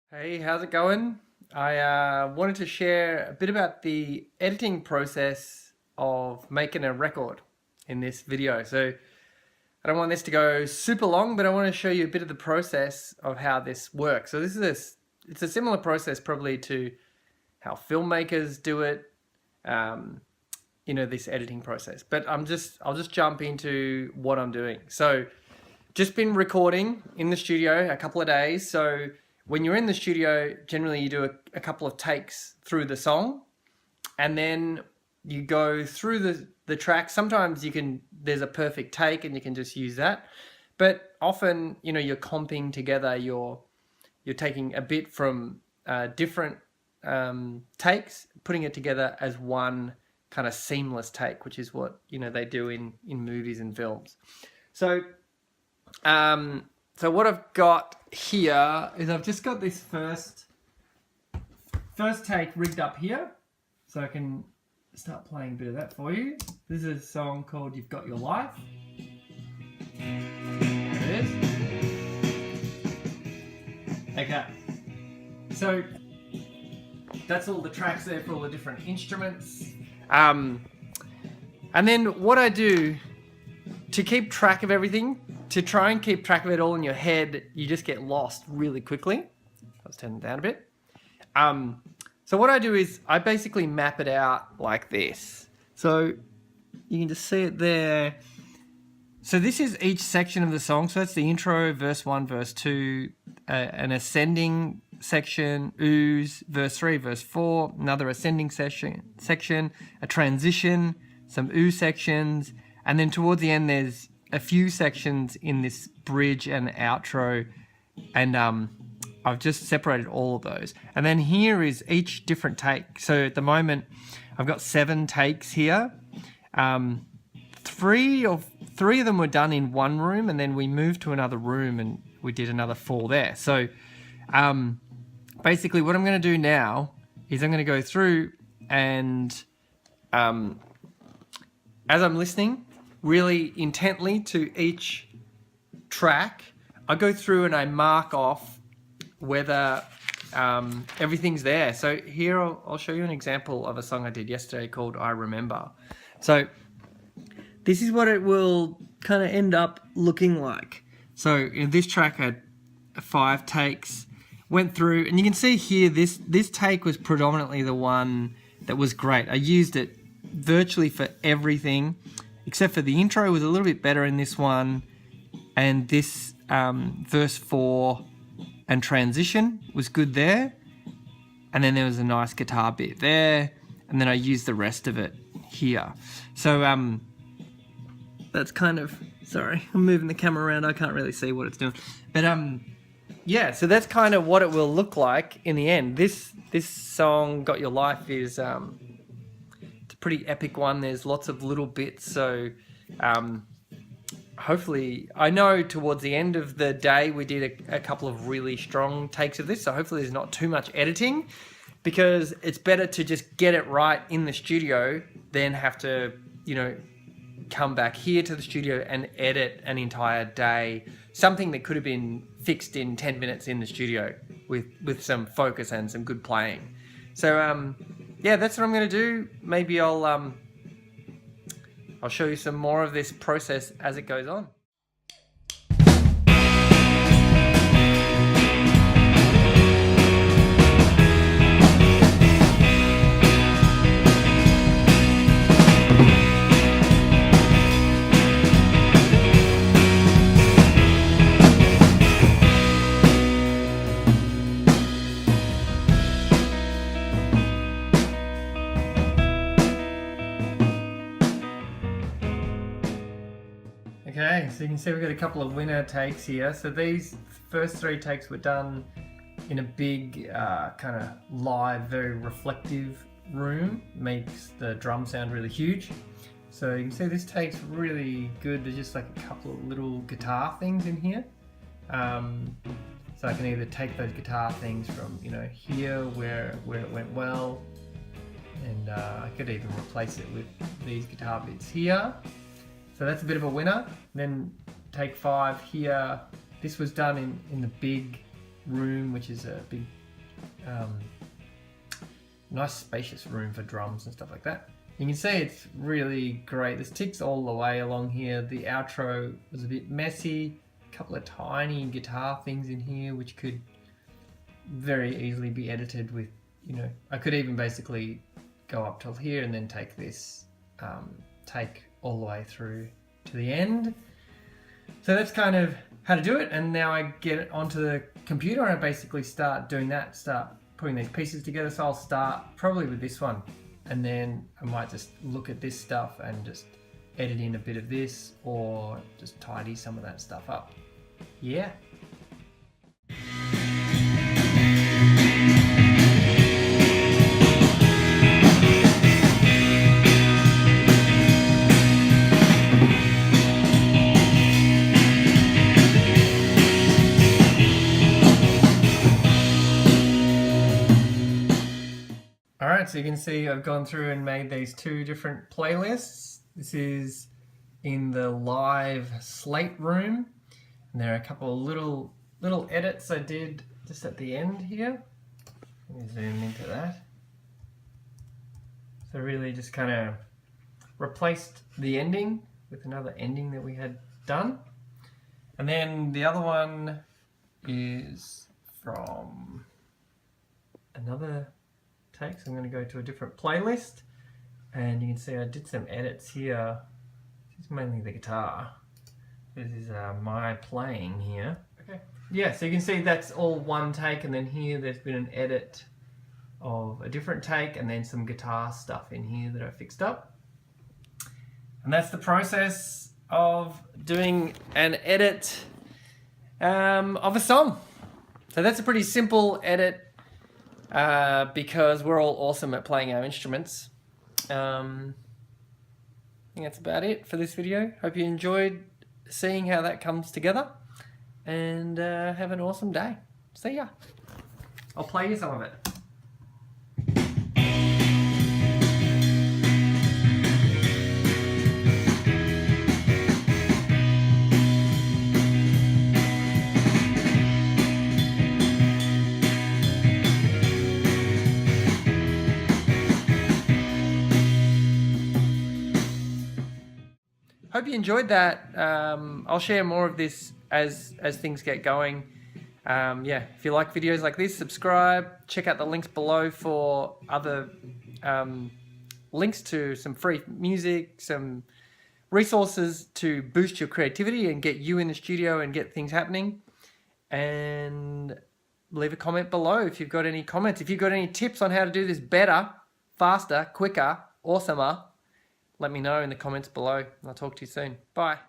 Hey, how's it going? I wanted to share a bit about the editing process of making a record in this video. So I don't want this to go super long, but I want to show you a bit of the process of how this works. So it's a similar process probably to how filmmakers do it, this editing process. But I'll just jump into what I'm doing. So just been recording in the studio a couple of days. So when you're in the studio, generally you do a couple of takes through the song, and then you go through the track. Sometimes there's a perfect take and you can just use that. But often, you're comping together, you're taking a bit from different takes, putting it together as one kind of seamless take, which is what, they do in movies and films. So what I've got here is I've just got this first take rigged up here, so I can start playing a bit of that for you. This is a song called You've Got Your Life. There it is. Okay, so that's all the tracks there for all the different instruments. And then what I do to keep track of everything, to try and keep track of it all in your head, you just get lost really quickly. Let's turn it down a bit. So what I do is I basically map it out like this. So you can just see it there. So this is each section of the song. So that's the intro, verse 1, verse 2, an ascending section, ooze, verse 3, verse 4, another ascending section, a transition, some ooh sections, and then towards the end there's a few sections in this bridge and outro, and I've just separated all of those. And then here is each different take. So at the moment, I've got 7 takes here. Three of them were done in one room, and then we moved to another room and we did another 4 there. So basically what I'm going to do now is I'm going to go through and as I'm listening really intently to each track, I go through and I mark off whether everything's there. So here I'll show you an example of a song I did yesterday called I Remember. So this is what it will kind of end up looking like. So in this track I had 5 takes, went through, and you can see here this take was predominantly the one that was great. I used it virtually for everything, except for the intro was a little bit better in this one, and this verse 4 and transition was good there, and then there was a nice guitar bit there, and then I used the rest of it here. So that's kind of, sorry, I'm moving the camera around, I can't really see what it's doing, but yeah, so that's kind of what it will look like in the end. This song, Got Your Life, is it's a pretty epic one. There's lots of little bits, so hopefully, I know towards the end of the day we did a couple of really strong takes of this, so hopefully there's not too much editing, because it's better to just get it right in the studio than have to, come back here to the studio and edit an entire day, something that could have been fixed in 10 minutes in the studio with some focus and some good playing. So yeah, that's what I'm going to do. Maybe I'll show you some more of this process as it goes on. Okay, so you can see we've got a couple of winner takes here. So these first 3 takes were done in a big kind of live, very reflective room. Makes the drum sound really huge. So you can see this take's really good. There's just like a couple of little guitar things in here. So I can either take those guitar things from here where it went well, and I could even replace it with these guitar bits here. So that's a bit of a winner. Then take 5 here. This was done in the big room, which is a big, nice spacious room for drums and stuff like that. You can see it's really great. There's ticks all the way along here. The outro was a bit messy. A couple of tiny guitar things in here, which could very easily be edited with, you know, I could even basically go up till here and then take this take all the way through to the end. So that's kind of how to do it. And now I get it onto the computer and I basically start doing that, start putting these pieces together. So I'll start probably with this one, and then I might just look at this stuff and just edit in a bit of this, or just tidy some of that stuff up. Yeah. Alright, so you can see I've gone through and made these two different playlists. This is in the live slate room, and there are a couple of little edits I did just at the end here. Let me zoom into that. So really just kind of replaced the ending with another ending that we had done. And then the other one is from another take, so I'm going to go to a different playlist, and you can see I did some edits here. This is mainly the guitar. This is my playing here. Okay. Yeah, so you can see that's all one take, and then here there's been an edit of a different take, and then some guitar stuff in here that I fixed up. And that's the process of doing an edit of a song. So that's a pretty simple edit, because we're all awesome at playing our instruments. I think that's about it for this video. Hope you enjoyed seeing how that comes together, and have an awesome day. See ya. I'll play you some of it. Hope you enjoyed that. I'll share more of this as things get going. Yeah, if you like videos like this, subscribe. Check out the links below for other links to some free music, some resources to boost your creativity and get you in the studio and get things happening. And leave a comment below if you've got any comments. If you've got any tips on how to do this better, faster, quicker, awesomer, let me know in the comments below. I'll talk to you soon. Bye.